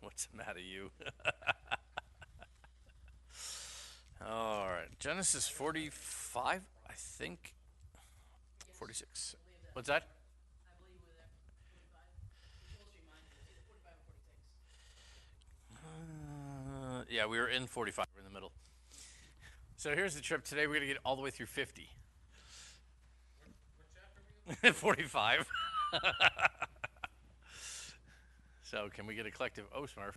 What's the matter, you? All right, Genesis 45, I think. 46. What's that? Yeah, we were in 45. We're in the middle. So here's the trip. Today we're going to get all the way through 50. 45. So can we get a collective O Smurf?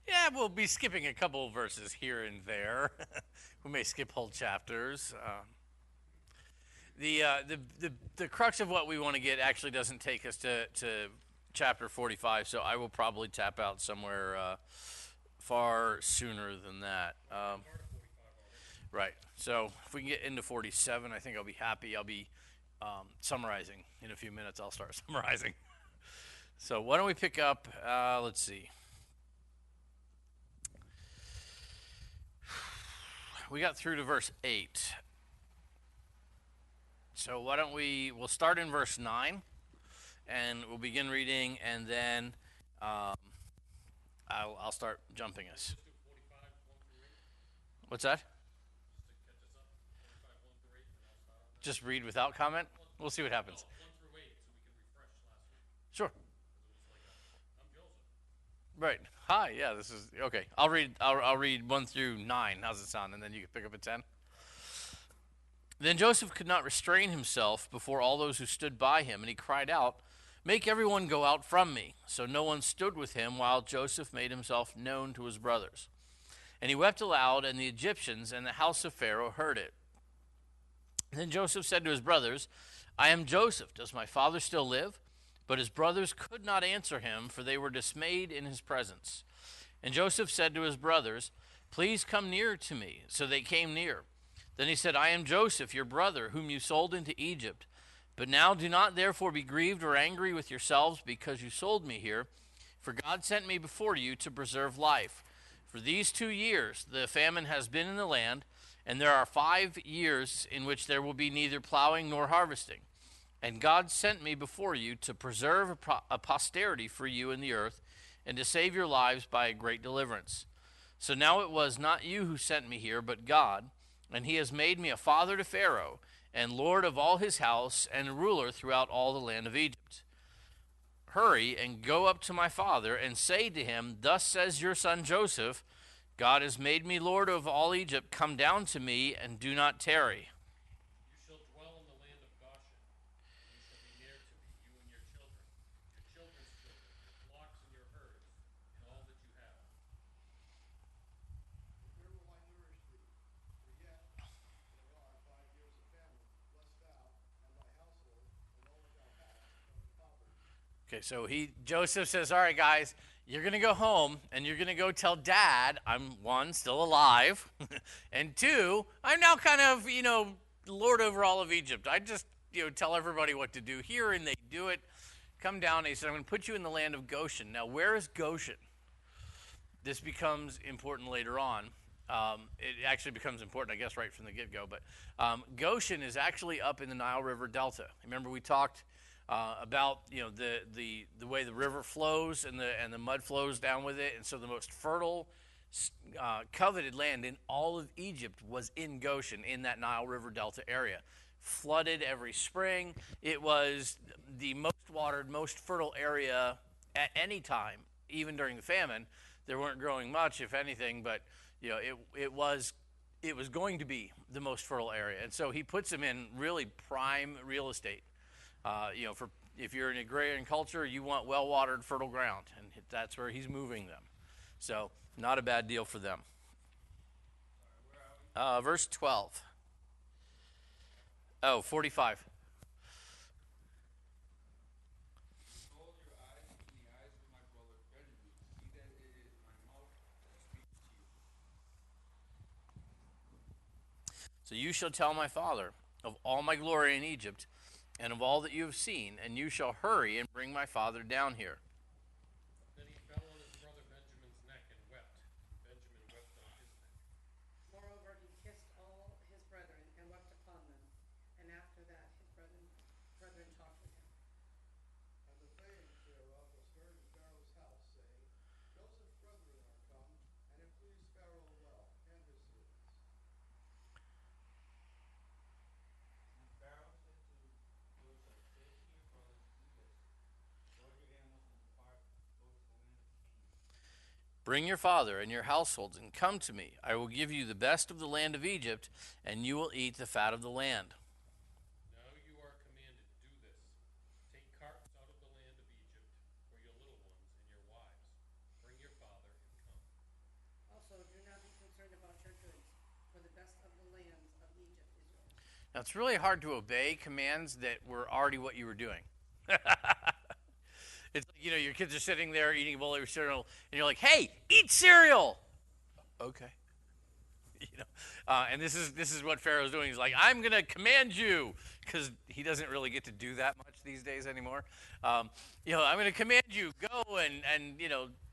Yeah, we'll be skipping a couple of verses here and there. We may skip whole chapters. The crux of what we want to get actually doesn't take us to chapter 45, so I will probably tap out somewhere far sooner than that. Right. So if we can get into 47, I think I'll be happy. I'll be summarizing in a few minutes. I'll start summarizing. So why don't we pick up? Let's see. We got through to verse 8. So why don't we'll start in verse 9, and we'll begin reading, and then I'll start jumping us. What's that? Just read without comment? We'll see what happens. Sure. Right. Hi. Yeah. This is okay. I'll read. I'll read 1 through 9. How's it sound? And then you can pick up at 10. Then Joseph could not restrain himself before all those who stood by him, and he cried out, "Make everyone go out from me." So no one stood with him while Joseph made himself known to his brothers. And he wept aloud, and the Egyptians and the house of Pharaoh heard it. Then Joseph said to his brothers, "I am Joseph. Does my father still live?" But his brothers could not answer him, for they were dismayed in his presence. And Joseph said to his brothers, "Please come near to me." So they came near. Then he said, "I am Joseph, your brother, whom you sold into Egypt. But now do not therefore be grieved or angry with yourselves because you sold me here, for God sent me before you to preserve life. For these 2 years the famine has been in the land, and there are 5 years in which there will be neither plowing nor harvesting. And God sent me before you to preserve a posterity for you in the earth, and to save your lives by a great deliverance. So now it was not you who sent me here, but God, and he has made me a father to Pharaoh, and lord of all his house, and ruler throughout all the land of Egypt. Hurry and go up to my father, and say to him, Thus says your son Joseph, God has made me lord of all Egypt. Come down to me, and do not tarry." You shall dwell in the land of Goshen, and you shall be near to me, you and your children, your children's children, your flocks and your herds, and all that you have. Where will I nourish thee? For yet there are 5 years of famine, lest thou and thy household and all that thou hast come to poverty. Okay, so Joseph says, "All right, guys, you're going to go home and you're going to go tell dad I'm, one, still alive, and two, I'm now kind of, lord over all of Egypt. I just, tell everybody what to do here, and they do it. Come down." And he said, "I'm going to put you in the land of Goshen." Now, where is Goshen? This becomes important later on. It actually becomes important, I guess, right from the get-go. But Goshen is actually up in the Nile River Delta. Remember, we talked about the way the river flows and the mud flows down with it, and so the most fertile, coveted land in all of Egypt was in Goshen, in that Nile River Delta area. Flooded every spring. It was the most watered, most fertile area at any time, even during the famine. There weren't growing much, if anything, but it was going to be the most fertile area, and so he puts them in really prime real estate. For if you're an agrarian culture, you want well-watered, fertile ground, and that's where he's moving them. So not a bad deal for them. Verse 12. Oh, 45. So you shall tell my father of all my glory in Egypt, and of all that you have seen, and you shall hurry and bring my father down here. Then he fell on his brother Benjamin's neck and wept. Benjamin wept on his neck. Moreover, he kissed all his brethren and wept Bring your father and your households and come to me. I will give you the best of the land of Egypt, and you will eat the fat of the land. Now you are commanded to do this. Take carts out of the land of Egypt for your little ones and your wives. Bring your father and come. Also, do not be concerned about your goods, for the best of the lands of Egypt is yours. Now, it's really hard to obey commands that were already what you were doing. It's like, your kids are sitting there eating a bowl of cereal, and you're like, hey, eat cereal. Okay. And this is what Pharaoh's doing. He's like, I'm going to command you, because he doesn't really get to do that much these days anymore. I'm going to command you, go and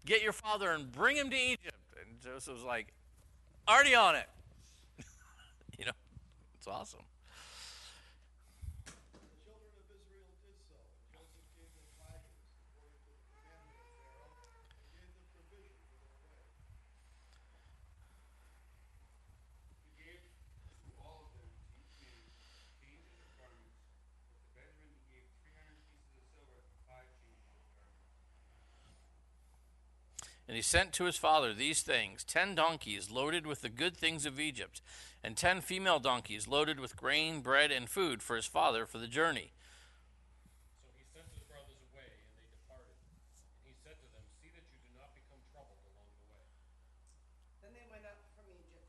get your father and bring him to Egypt. And Joseph's like, already on it. It's awesome. The children of Israel did so. Joseph gave them wagons according to the commandment of Pharaoh, and gave them provision for their way. He gave to all of them 2 changes of garments, but to Benjamin he gave 300 pieces of silver and 5 changes of garments. And he sent to his father these things: 10 donkeys loaded with the good things of Egypt, and 10 female donkeys loaded with grain, bread, and food for his father for the journey. So he sent his brothers away, and they departed. And he said to them, see that you do not become troubled along the way. Then they went up from Egypt.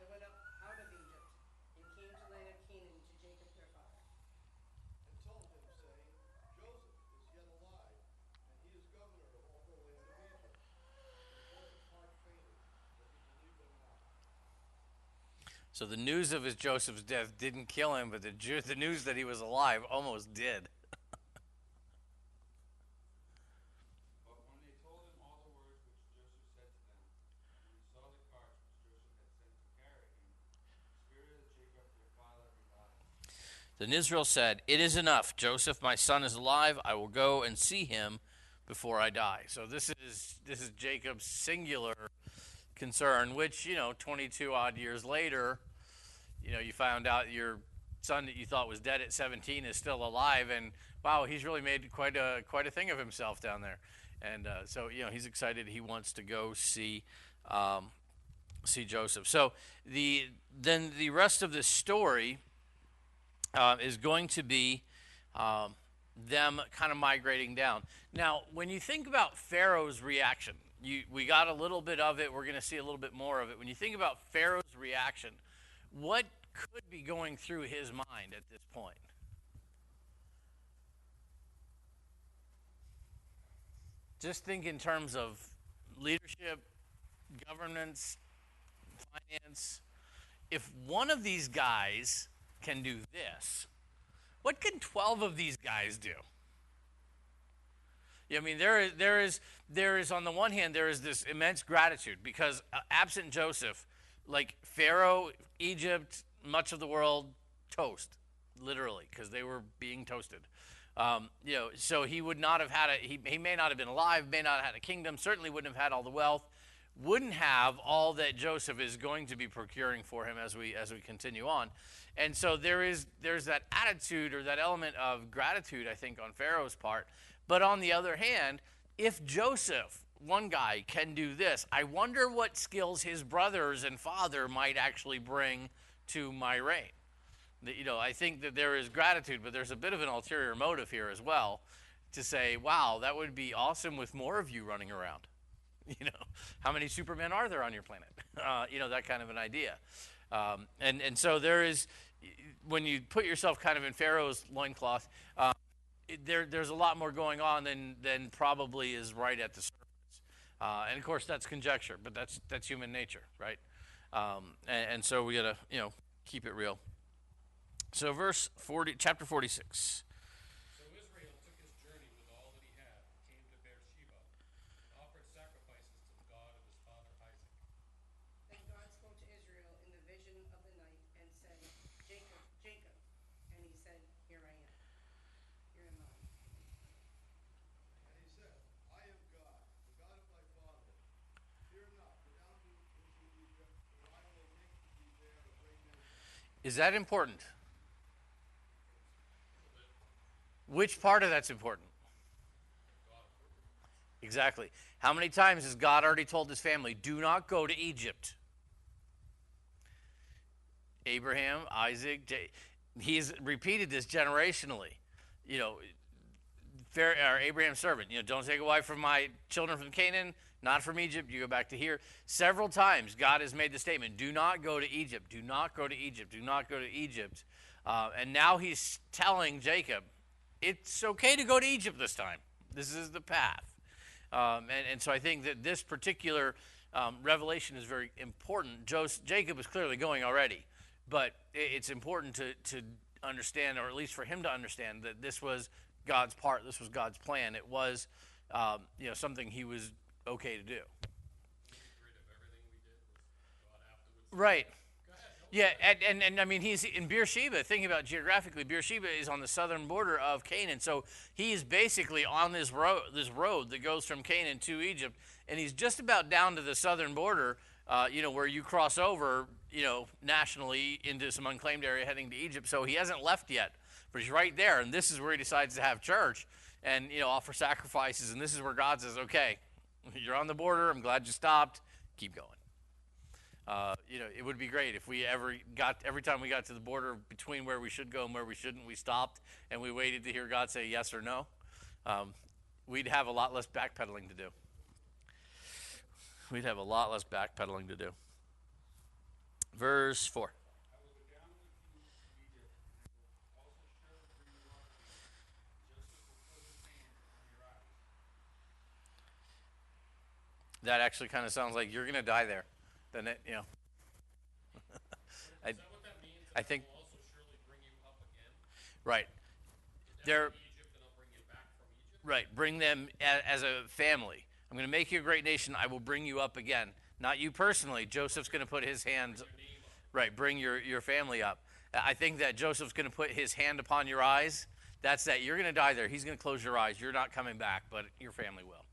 They went up out of Egypt, and came to the land of Canaan to Jacob their father. And told him, saying, Joseph is yet alive, and he is governor of all the land of Egypt. And Joseph's heart fainted, but he believed them not. So the news of Joseph's death didn't kill him, but the news that he was alive almost did. But when they told him all the words which Joseph said to them, and when he saw the carts which Joseph had sent to carry him, the spirit of Jacob their father revived. Then Israel said, it is enough. Joseph, my son, is alive. I will go and see him before I die. So this is Jacob's singular concern, which, 22 odd years later, you found out your son that you thought was dead at 17 is still alive, and wow, he's really made quite a thing of himself down there. And so he's excited. He wants to go see Joseph. So then the rest of this story is going to be them kind of migrating down. Now, when you think about Pharaoh's reaction, we got a little bit of it. We're going to see a little bit more of it. When you think about Pharaoh's reaction, what could be going through his mind at this point? Just think in terms of leadership, governance, finance. If one of these guys can do this, what can 12 of these guys do? I mean, there is on the one hand, there is this immense gratitude because absent Joseph, like Pharaoh, Egypt, much of the world, toast, literally, because they were being toasted. So he would not have had he may not have been alive, may not have had a kingdom, certainly wouldn't have had all the wealth, wouldn't have all that Joseph is going to be procuring for him as we continue on. And so there's that attitude or that element of gratitude, I think, on Pharaoh's part. But on the other hand, if Joseph, one guy, can do this, I wonder what skills his brothers and father might actually bring to my reign. I think that there is gratitude, but there's a bit of an ulterior motive here as well to say, wow, that would be awesome with more of you running around. How many Supermen are there on your planet? That kind of an idea. And so there is, when you put yourself kind of in Pharaoh's loincloth, there's a lot more going on than probably is right at the surface. And of course, that's conjecture, but that's human nature, right? And so we got to, keep it real. So chapter 46. So Israel took his journey with all that he had, and came to Beersheba, and offered sacrifices to the God of his father Isaac. Then God spoke to Israel in the vision of the night and said, Jacob, Jacob. And he said, here I am. Here am I. And he said, I am God, the God of my father. Fear not, go down into Egypt, for I will make of thee there a great nation. Is that important? Which part of that's important? Exactly. How many times has God already told his family, do not go to Egypt? Abraham, Isaac, he's repeated this generationally. You know, Abraham's servant, don't take a wife from my children from Canaan, not from Egypt, you go back to here. Several times God has made the statement, do not go to Egypt, do not go to Egypt, do not go to Egypt. And now he's telling Jacob, it's okay to go to Egypt this time. This is the path. And so I think that this particular revelation is very important. Jacob is clearly going already, but it's important to understand, or at least for him to understand, that this was God's part. This was God's plan. It was, something he was okay to do. Right. Yeah, and I mean, he's in Beersheba. Thinking about geographically, Beersheba is on the southern border of Canaan, so he's basically on this road that goes from Canaan to Egypt, and he's just about down to the southern border, where you cross over, nationally into some unclaimed area heading to Egypt. So he hasn't left yet, but he's right there, and this is where he decides to have church and offer sacrifices, and this is where God says, "Okay, you're on the border. I'm glad you stopped. Keep going." It would be great if we every time we got to the border between where we should go and where we shouldn't, we stopped and we waited to hear God say yes or no. We'd have a lot less backpedaling to do. We'd have a lot less backpedaling to do. Verse 4. That actually kind of sounds like you're going to die there. Then it, Is that what that means? I think- will also surely bring you up again. right. Is that They're from Egypt, and I'll bring you back from Egypt? right. Bring them as a family. I'm going to make you a great nation. I will bring you up again. Not you personally. Joseph's going to put his hands. Right. Bring your family up. I think that Joseph's going to put his hand upon your eyes. That's that. You're going to die there. He's going to close your eyes. You're not coming back, but your family will.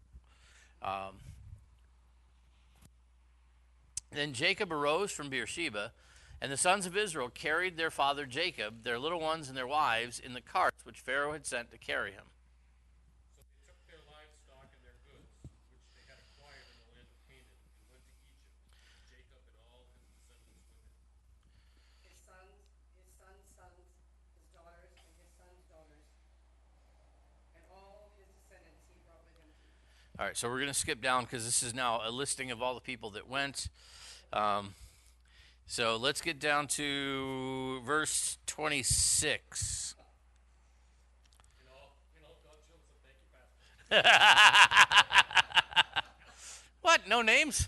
Then Jacob arose from Beersheba, and the sons of Israel carried their father Jacob, their little ones and their wives, in the carts which Pharaoh had sent to carry him. So they took their livestock and their goods, which they had acquired in the land of Canaan, and went to Egypt, Jacob and all his descendants with him. His sons, his daughters, and his sons' daughters, and all his descendants he brought with him to Egypt. All right, so we're going to skip down because this is now a listing of all the people that went. So let's get down to verse 26. God Joseph, thank you, Pastor. What? No names?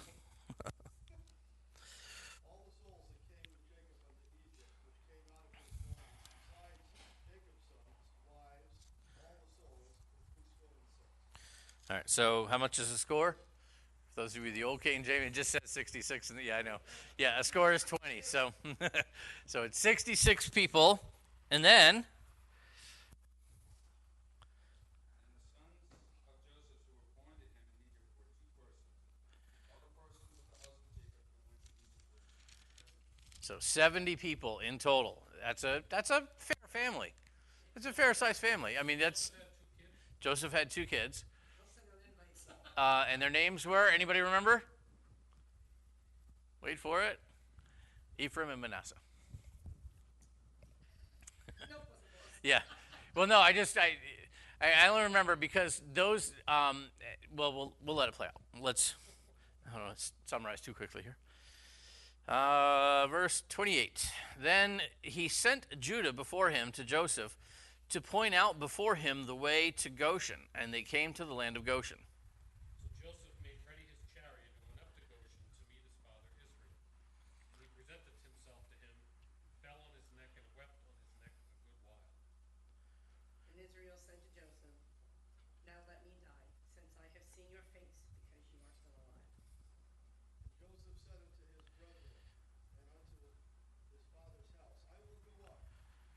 All the souls that came with Jacob unto Egypt, which came out of his loins, besides Jacob's sons, wives, all the souls, were 3 All right, so how much is the score? For those of you the old King James, it just says 66. Yeah, I know. Yeah, a score is 20. So, so it's 66 people. And then, And the sons of Joseph who were born to him in Egypt were 2 persons. All the persons of the house of Jacob who went to Egypt were 7. so 70 people in total. That's a fair family. It's a fair sized family. I mean, that's Joseph had 2 kids. And their names were, anybody remember? Wait for it. Ephraim and Manasseh. Yeah. Well, no, I only remember because those, we'll let it play out. Let's summarize too quickly here. Verse 28. Then he sent Judah before him to Joseph to point out before him the way to Goshen, and they came to the land of Goshen. So Joseph made ready his chariot and went up to Goshen to meet his father Israel. And he presented himself to him, fell on his neck, and wept on his neck a good while. And Israel said to Joseph, now let me die, since I have seen your face, because you are still alive. Joseph said unto his brethren and unto his father's house, I will go up,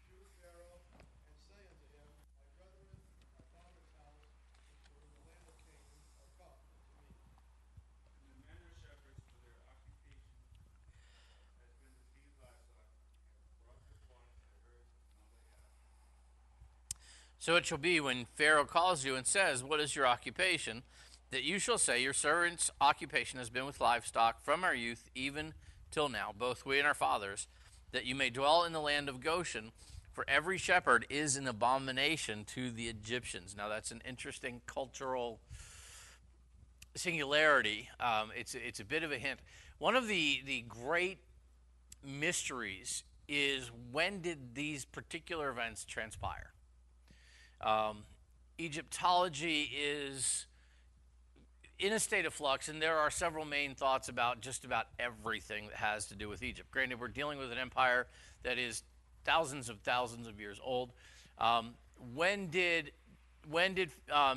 shew Pharaoh, and say unto him, my brethren, my father's house, which were in the land of Canaan, are come unto me. And the men are shepherds, for their occupation has been to feed livestock, and have brought their flocks and their herds and all they have. So it shall be when Pharaoh calls you and says, what is your occupation? that you shall say, your servant's occupation has been with livestock from our youth even till now, both we and our fathers, that you may dwell in the land of Goshen, for every shepherd is an abomination to the Egyptians. Now that's an interesting cultural singularity. It's a bit of a hint. One of the great mysteries is, when did these particular events transpire? Egyptology is in a state of flux, and there are several main thoughts about just about everything that has to do with Egypt. Granted, we're dealing with an empire that is thousands of years old. When did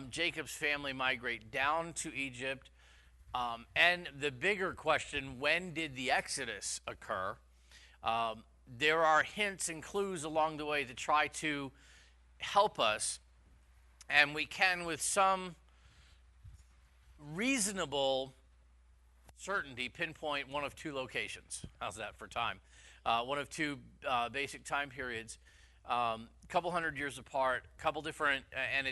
Jacob's family migrate down to Egypt? And the bigger question, when did the Exodus occur? There are hints and clues along the way to try to help us, and we can, with some reasonable certainty, pinpoint one of two locations. How's that for time? One of two basic time periods, couple hundred years apart, couple different, and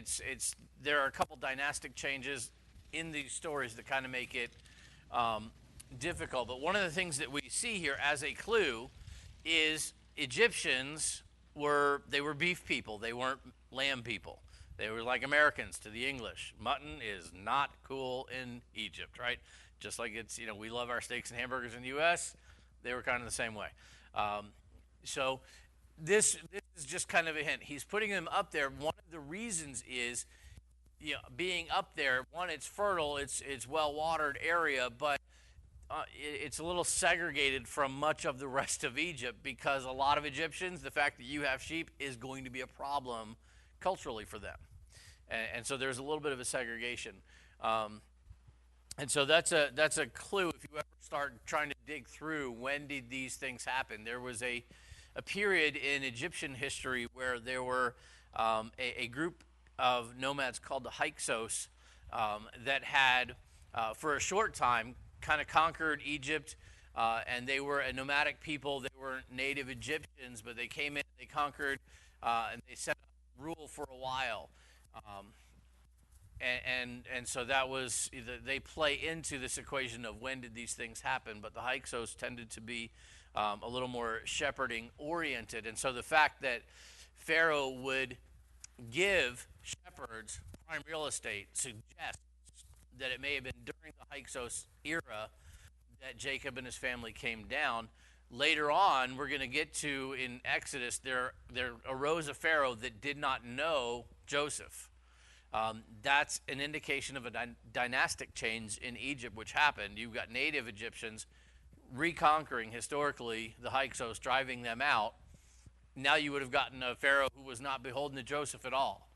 there are a couple dynastic changes in these stories that kind of make it difficult. But one of the things that we see here as a clue is Egyptians were beef people. They weren't lamb people. They were like Americans to the English. Mutton is not cool in Egypt, right? Just like we love our steaks and hamburgers in the U.S., they were kind of the same way. So this is just kind of a hint. He's putting them up there. One of the reasons is, being up there, one, it's fertile, it's well-watered area, but it's a little segregated from much of the rest of Egypt, because a lot of Egyptians, the fact that you have sheep is going to be a problem culturally for them. And so there's a little bit of a segregation. And so that's a clue if you ever start trying to dig through when did these things happen. There was a period in Egyptian history where there were a group of nomads called the Hyksos that had, for a short time, kind of conquered Egypt, and they were a nomadic people. They weren't native Egyptians, but they came in, they conquered, and they set up rule for a while. And so that was, they play into this equation of when did these things happen, but the Hyksos tended to be a little more shepherding oriented. And so the fact that Pharaoh would give shepherds prime real estate suggests that it may have been during the Hyksos era that Jacob and his family came down. Later on, we're going to get to, in Exodus, there arose a Pharaoh that did not know Joseph. That's an indication of a dynastic change in Egypt, which happened. You've got native Egyptians reconquering, historically, the Hyksos, driving them out. Now you would have gotten a Pharaoh who was not beholden to Joseph at all,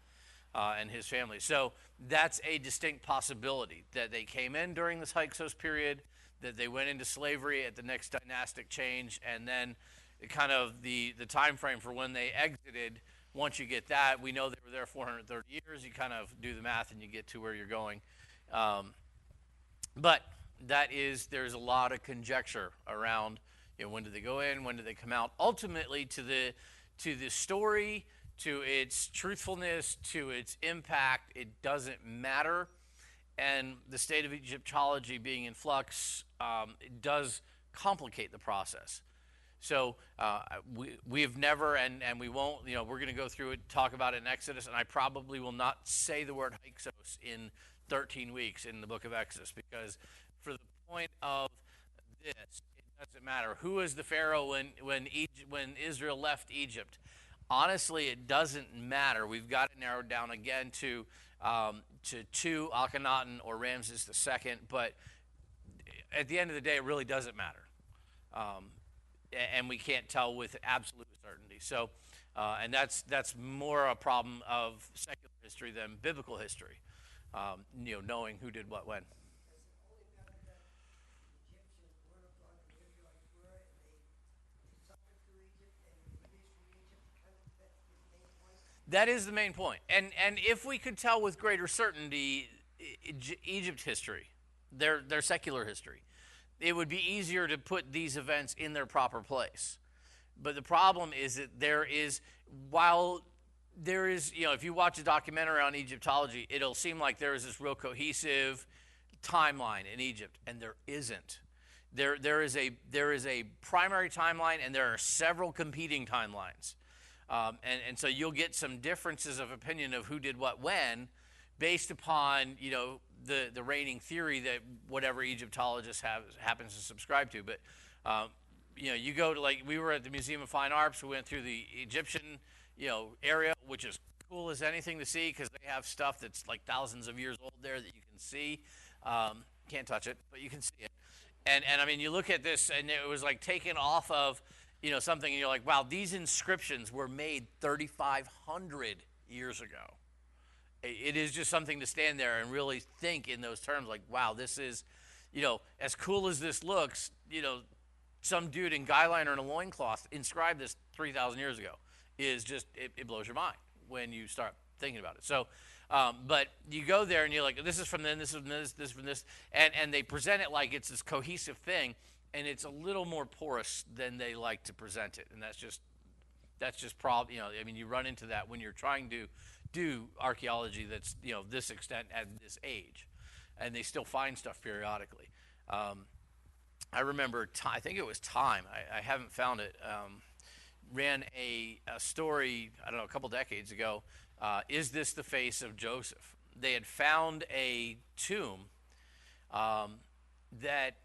and his family. So that's a distinct possibility, that they came in during this Hyksos period, that they went into slavery at the next dynastic change, and then kind of the time frame for when they exited. Once you get that, we know they were there 430 years. You kind of do the math and you get to where you're going. But there's a lot of conjecture around, when did they go in, when did they come out. Ultimately, to the story, to its truthfulness, to its impact, it doesn't matter. And the state of Egyptology being in flux, it does complicate the process. So we've never, and we won't, we're going to go through it, talk about it in Exodus, and I probably will not say the word Hyksos in 13 weeks in the book of Exodus, because for the point of this, it doesn't matter. Who is the Pharaoh when Israel left Egypt? Honestly, it doesn't matter. We've got it narrowed down again to two, Akhenaten or Ramses II, but at the end of the day, it really doesn't matter. And we can't tell with absolute certainty. So, and that's more a problem of secular history than biblical history, knowing who did what when. That is the main point. And if we could tell with greater certainty Egypt history, their secular history, it would be easier to put these events in their proper place. But the problem is that while there is, if you watch a documentary on Egyptology, it'll seem like there is this real cohesive timeline in Egypt, and there isn't. There is a primary timeline, and there are several competing timelines, and so you'll get some differences of opinion of who did what when, based upon the reigning theory that whatever Egyptologist happens to subscribe to. But you go to, like, we were at the Museum of Fine Arts. We went through the Egyptian area, which is cool as anything to see, because they have stuff that's like thousands of years old there that you can see. Can't touch it, but you can see it. And I mean, you look at this, and it was like taken off of something, and you're like, wow, these inscriptions were made 3,500 years ago. It is just something to stand there and really think in those terms, like, wow, this is, as cool as this looks, some dude in guy liner and a loincloth inscribed this 3,000 years ago. Is just, it blows your mind when you start thinking about it. So, but you go there and you're like, this is from then, this is from this is from this, and they present it like it's this cohesive thing, and it's a little more porous than they like to present it, and that's just probably, I mean, you run into that when you're trying to do archaeology that's this extent at this age, and they still find stuff periodically. I remember, I think it was Time. I haven't found it. Ran a story, I don't know, a couple decades ago. Is this the face of Joseph? They had found a tomb that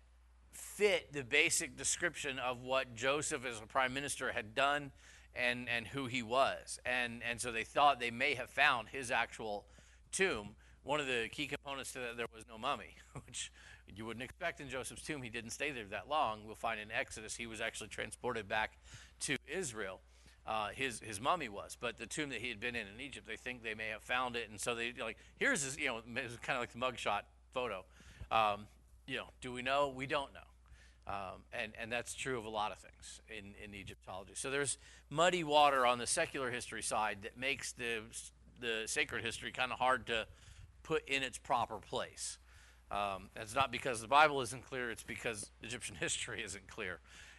fit the basic description of what Joseph as a prime minister had done and who he was. And so they thought they may have found his actual tomb. One of the key components to that, there was no mummy, which you wouldn't expect in Joseph's tomb. He didn't stay there that long. We'll find in Exodus he was actually transported back to Israel. His mummy was, but the tomb that he had been in Egypt, they think they may have found it, and so they here's his, it was kind of like the mugshot photo. Do we know? We don't know, and that's true of a lot of things in Egyptology. So there's muddy water on the secular history side that makes the sacred history kind of hard to put in its proper place. It's not because the Bible isn't clear; it's because Egyptian history isn't clear.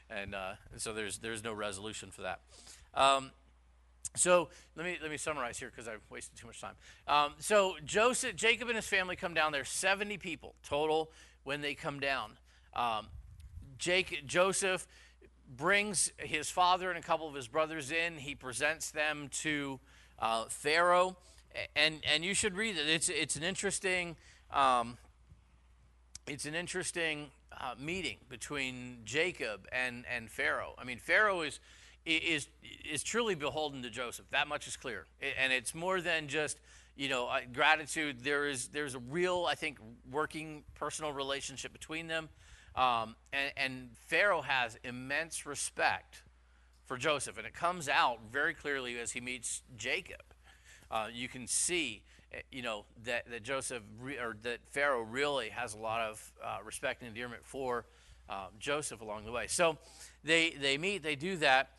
And so there's no resolution for that. So let me summarize here because I've wasted too much time. So Jacob and his family come down. There's 70 people total when they come down. Joseph brings his father and a couple of his brothers in. He presents them to Pharaoh, and you should read it. It's an interesting. Meeting between Jacob and Pharaoh. I mean, Pharaoh is truly beholden to Joseph. That much is clear, and it's more than just gratitude. There's a real, I think, working personal relationship between them, and Pharaoh has immense respect for Joseph, and it comes out very clearly as he meets Jacob. You can see that Joseph or that Pharaoh really has a lot of respect and endearment for Joseph along the way. So they meet, they do that,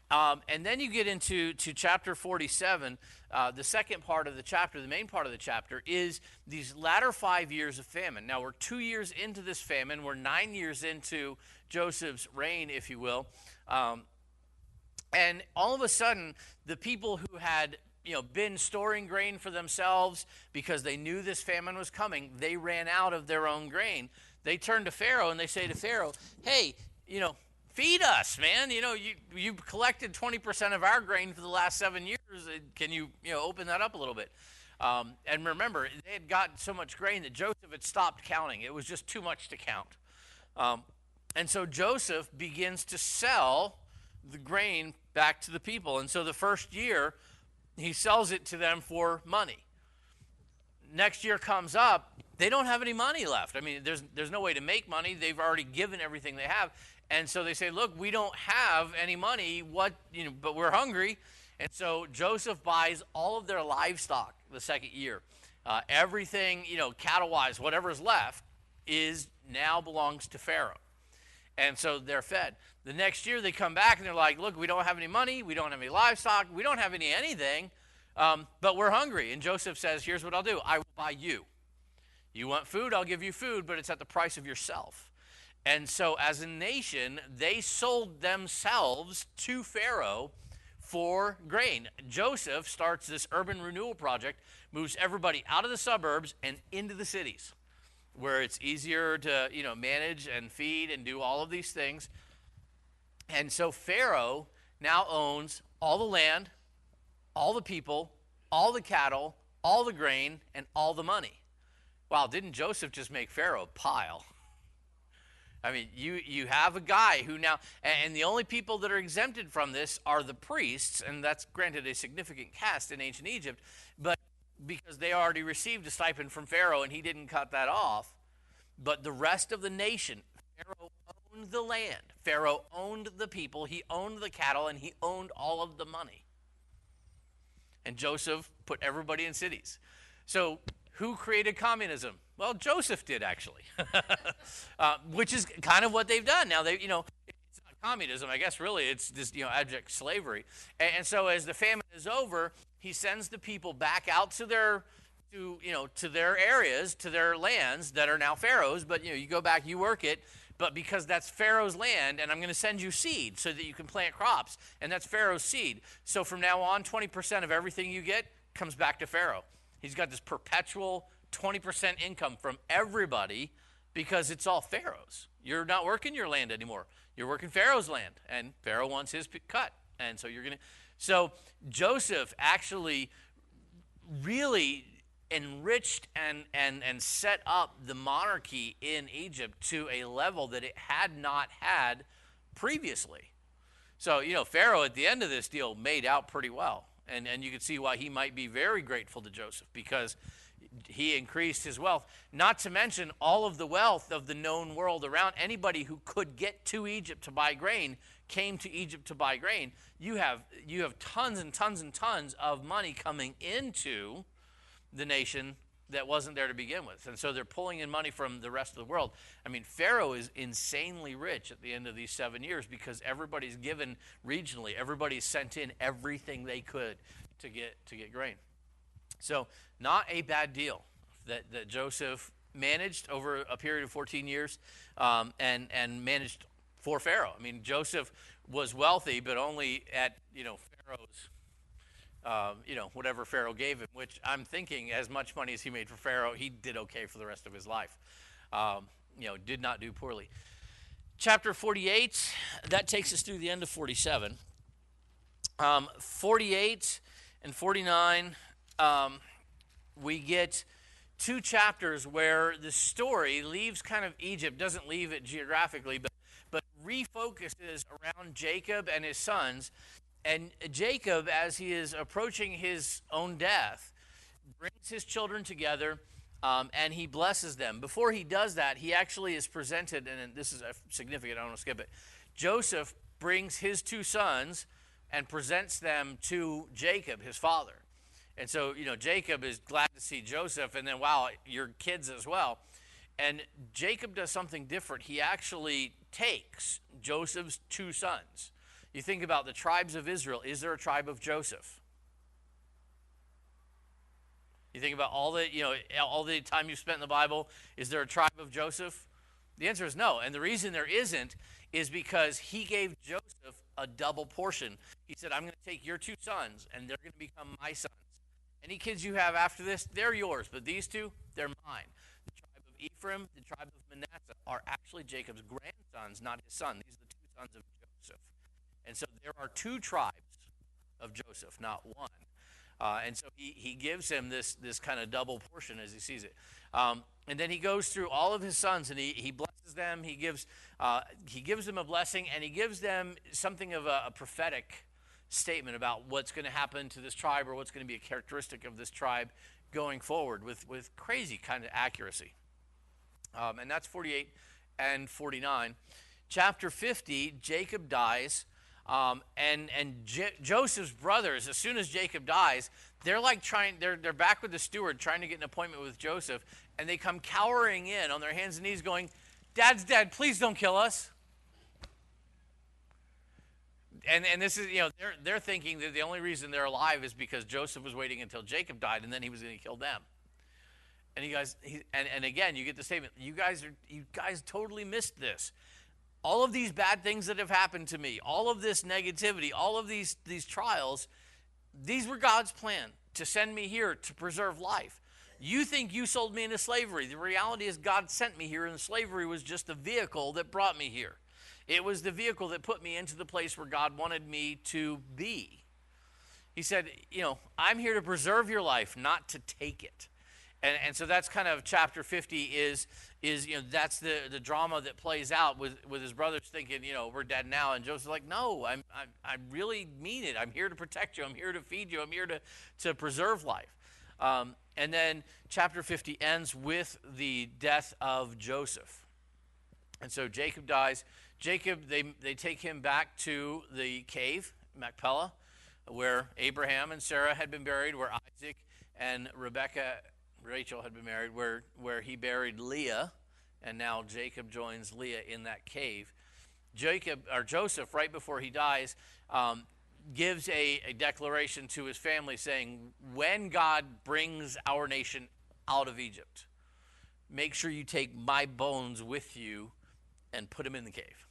and then you get into chapter 47. The second part of the chapter, the main part of the chapter, is these latter 5 years of famine. Now we're 2 years into this famine. We're 9 years into Joseph's reign, if you will, and all of a sudden the people who had been storing grain for themselves because they knew this famine was coming, they ran out of their own grain. They turn to Pharaoh and they say to Pharaoh, hey, feed us, man. You collected 20% of our grain for the last 7 years. Can you, open that up a little bit? And remember, they had gotten so much grain that Joseph had stopped counting. It was just too much to count. And so Joseph begins to sell the grain back to the people. And so the first year, he sells it to them for money. Next year comes up, they don't have any money left. I mean, there's no way to make money. They've already given everything they have. And so they say, look, we don't have any money, but we're hungry. And so Joseph buys all of their livestock the second year. Everything, cattle-wise, whatever's left now belongs to Pharaoh. And so they're fed. The next year they come back and they're like, look, we don't have any money. We don't have any livestock. We don't have anything, but we're hungry. And Joseph says, here's what I'll do. I will buy you. You want food? I'll give you food, but it's at the price of yourself. And so as a nation, they sold themselves to Pharaoh for grain. Joseph starts this urban renewal project, moves everybody out of the suburbs and into the cities, where it's easier to, manage and feed and do all of these things. And so Pharaoh now owns all the land, all the people, all the cattle, all the grain, and all the money. Wow, didn't Joseph just make Pharaoh a pile? I mean, you have a guy who now, and the only people that are exempted from this are the priests, and that's granted a significant caste in ancient Egypt, but because they already received a stipend from Pharaoh and he didn't cut that off. But the rest of the nation, Pharaoh owned the land, Pharaoh owned the people, he owned the cattle, and he owned all of the money. And Joseph put everybody in cities. So who created communism? Well, Joseph did, actually, which is kind of what they've done. Now, it's not communism, I guess, really. It's this, abject slavery. And so as the famine is over, he sends the people back out to their areas, to their lands that are now Pharaoh's. But, you go back, you work it. But because that's Pharaoh's land, and I'm going to send you seed so that you can plant crops, and that's Pharaoh's seed. So from now on, 20% of everything you get comes back to Pharaoh. He's got this perpetual 20% income from everybody because it's all Pharaoh's. You're not working your land anymore. You're working Pharaoh's land, and Pharaoh wants his cut. And so So Joseph actually really enriched and set up the monarchy in Egypt to a level that it had not had previously. So, Pharaoh at the end of this deal made out pretty well. And you can see why he might be very grateful to Joseph, because he increased his wealth. Not to mention all of the wealth of the known world around. Anybody who could get to Egypt to buy grain came to Egypt to buy grain. You have tons and tons and tons of money coming into the nation that wasn't there to begin with. And so they're pulling in money from the rest of the world. I mean, Pharaoh is insanely rich at the end of these 7 years because everybody's given regionally. Everybody's sent in everything they could to get grain. So not a bad deal that Joseph managed over a period of 14 years and managed for Pharaoh. I mean, Joseph was wealthy, but only at, Pharaoh's whatever Pharaoh gave him, which I'm thinking as much money as he made for Pharaoh, he did okay for the rest of his life. Did not do poorly. Chapter 48, that takes us through the end of 47. 48 and 49, we get two chapters where the story leaves kind of Egypt, doesn't leave it geographically, but refocuses around Jacob and his sons. And Jacob, as he is approaching his own death, brings his children together and he blesses them. Before he does that, he actually is presented, and this is significant, I don't want to skip it. Joseph brings his two sons and presents them to Jacob, his father. And so, Jacob is glad to see Joseph, and then, wow, your kids as well. And Jacob does something different. He actually takes Joseph's two sons. You think about the tribes of Israel. Is there a tribe of Joseph? You think about all the time you've spent in the Bible. Is there a tribe of Joseph? The answer is no. And the reason there isn't is because he gave Joseph a double portion. He said, I'm going to take your two sons, and they're going to become my sons. Any kids you have after this, they're yours. But these two, they're mine. The tribe of Ephraim, the tribe of Manasseh are actually Jacob's grandsons, not his son. These are the two sons of Joseph. And so there are two tribes of Joseph, not one. And so he gives him this kind of double portion as he sees it. And then he goes through all of his sons and he blesses them. He gives them a blessing, and he gives them something of a prophetic statement about what's going to happen to this tribe, or what's going to be a characteristic of this tribe going forward with crazy kind of accuracy. And that's 48 and 49. Chapter 50, Jacob dies. Joseph's brothers, as soon as Jacob dies, they're back with the steward trying to get an appointment with Joseph, and they come cowering in on their hands and knees going, Dad's dead, please don't kill us. And this is, they're thinking that the only reason they're alive is because Joseph was waiting until Jacob died, and then he was going to kill them. And again, you get the statement, you guys totally missed this. all of these bad things that have happened to me, all of this negativity, all of these trials, these were God's plan to send me here to preserve life. You think you sold me into slavery. The reality is God sent me here, and slavery was just the vehicle that brought me here. It was the vehicle that put me into the place where God wanted me to be. He said, I'm here to preserve your life, not to take it. And so that's kind of chapter 50 is that's the drama that plays out with his brothers thinking, we're dead now. And Joseph's like, no, I really mean it. I'm here to protect you. I'm here to feed you. I'm here to preserve life. And then chapter 50 ends with the death of Joseph. And so Jacob dies. Jacob, they take him back to the cave, Machpelah, where Abraham and Sarah had been buried, where Isaac and Rachel had been married, where he buried Leah, and now Jacob joins Leah in that cave. Joseph, right before he dies, gives a declaration to his family saying, when God brings our nation out of Egypt, make sure you take my bones with you and put them in the cave,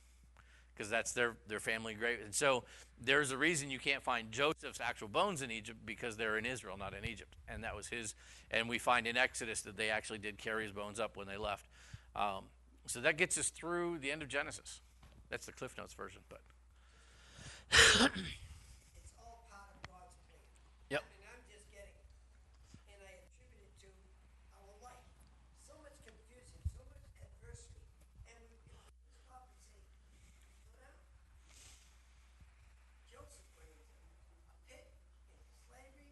because that's their family grave. And so there's a reason you can't find Joseph's actual bones in Egypt, because they're in Israel, not in Egypt. And that was his. And we find in Exodus that they actually did carry his bones up when they left. So that gets us through the end of Genesis. That's the Cliff Notes version, but. It's all part of God's plan. Yep. And I'm just getting it. And I attribute it to our life. So much confusion, so much adversity. And we stop and say, slow down. Joseph went into a pit, into slavery,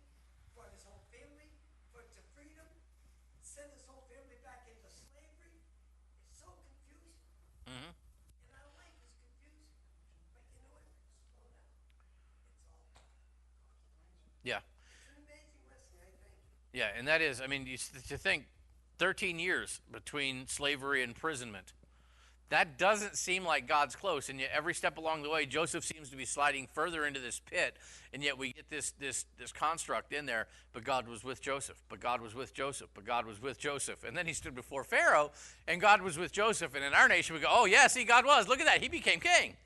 brought his whole family, put to freedom, sent his whole family back into slavery. It's so confusing. Mm-hmm. And our life is confusing. But you know what? Slow down. It's all part of God's plan. Yeah. It's an amazing lesson, I think. Yeah, and that is, to think 13 years between slavery and imprisonment. That doesn't seem like God's close, and yet every step along the way, Joseph seems to be sliding further into this pit, and yet we get this construct in there, but God was with Joseph, but God was with Joseph, but God was with Joseph. And then he stood before Pharaoh, and God was with Joseph. And in our nation, we go, oh, yeah, see, God was. Look at that. He became king.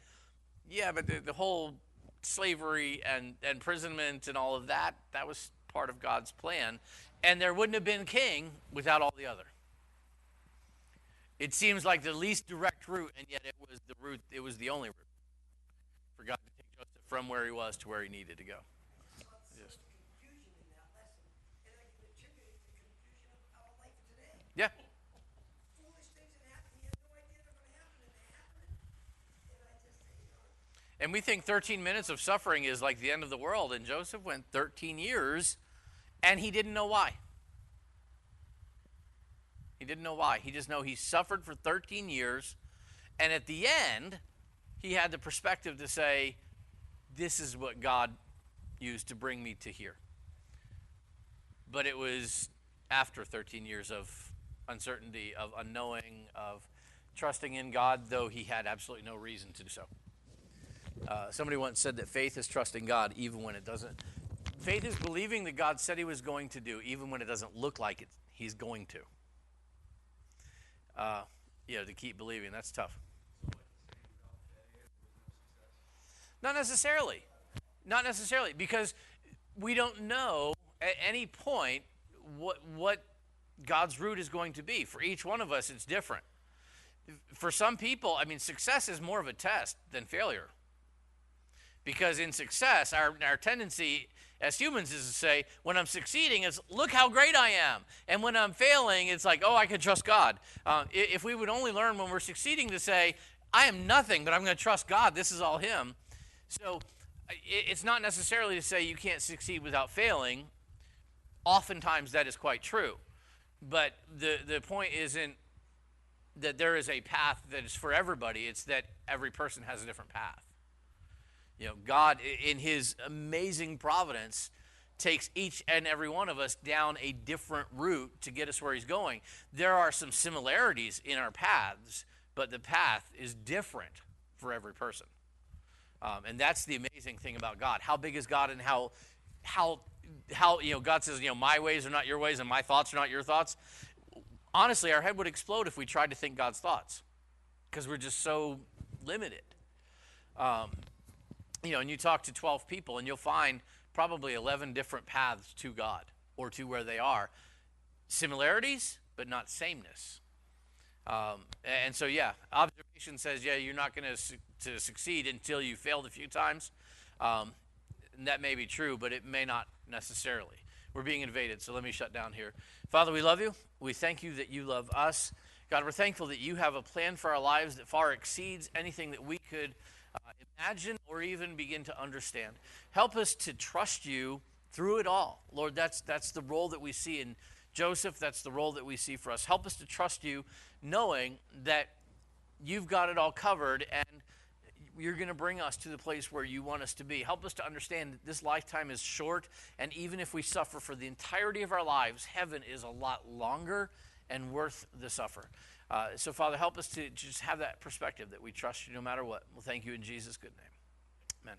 Yeah, but the whole slavery and imprisonment and all of that, that was part of God's plan. And there wouldn't have been king without all the other. It seems like the least direct route, and yet it was the route. It was the only route for God to take Joseph from where he was to where he needed to go. So much confusion in that lesson, and I can attribute it to confusion of our life today. Yeah, Foolish things that happen, you have no idea they're going to happen, and they happen. And I just say, and we think 13 minutes of suffering is like the end of the world, and Joseph went 13 years, and he didn't know why. He didn't know why. He just know he suffered for 13 years, and at the end, he had the perspective to say, this is what God used to bring me to here. But it was after 13 years of uncertainty, of unknowing, of trusting in God, though he had absolutely no reason to do so. Somebody once said that faith is trusting God even when it doesn't. Faith is believing that God said he was going to do, even when it doesn't look like it, he's going to. To keep believing, that's tough. Not necessarily. Not necessarily, because we don't know at any point what God's route is going to be. For each one of us, it's different. For some people, success is more of a test than failure. Because in success, our tendency as humans is to say, when I'm succeeding, it's, look how great I am. And when I'm failing, it's like, oh, I can trust God. If we would only learn when we're succeeding to say, I am nothing, but I'm going to trust God. This is all him. So it's not necessarily to say you can't succeed without failing. Oftentimes that is quite true. But the point isn't that there is a path that is for everybody. It's that every person has a different path. God, in his amazing providence, takes each and every one of us down a different route to get us where he's going. There are some similarities in our paths, but the path is different for every person. And that's the amazing thing about God. How big is God, and how God says, my ways are not your ways and my thoughts are not your thoughts. Honestly, our head would explode if we tried to think God's thoughts, because we're just so limited. And you talk to 12 people, and you'll find probably 11 different paths to God or to where they are. Similarities, but not sameness. And so, observation says, you're not going to succeed until you failed a few times. And that may be true, but it may not necessarily. We're being invaded, so let me shut down here. Father, we love you. We thank you that you love us. God, we're thankful that you have a plan for our lives that far exceeds anything that we could imagine or even begin to understand. Help us to trust you through it all. Lord, that's the role that we see in Joseph. That's the role that we see for us. Help us to trust you, knowing that you've got it all covered and you're going to bring us to the place where you want us to be. Help us to understand that this lifetime is short, and even if we suffer for the entirety of our lives, heaven is a lot longer and worth the suffer. So, Father, help us to just have that perspective that we trust you no matter what. We'll thank you in Jesus' good name. Amen.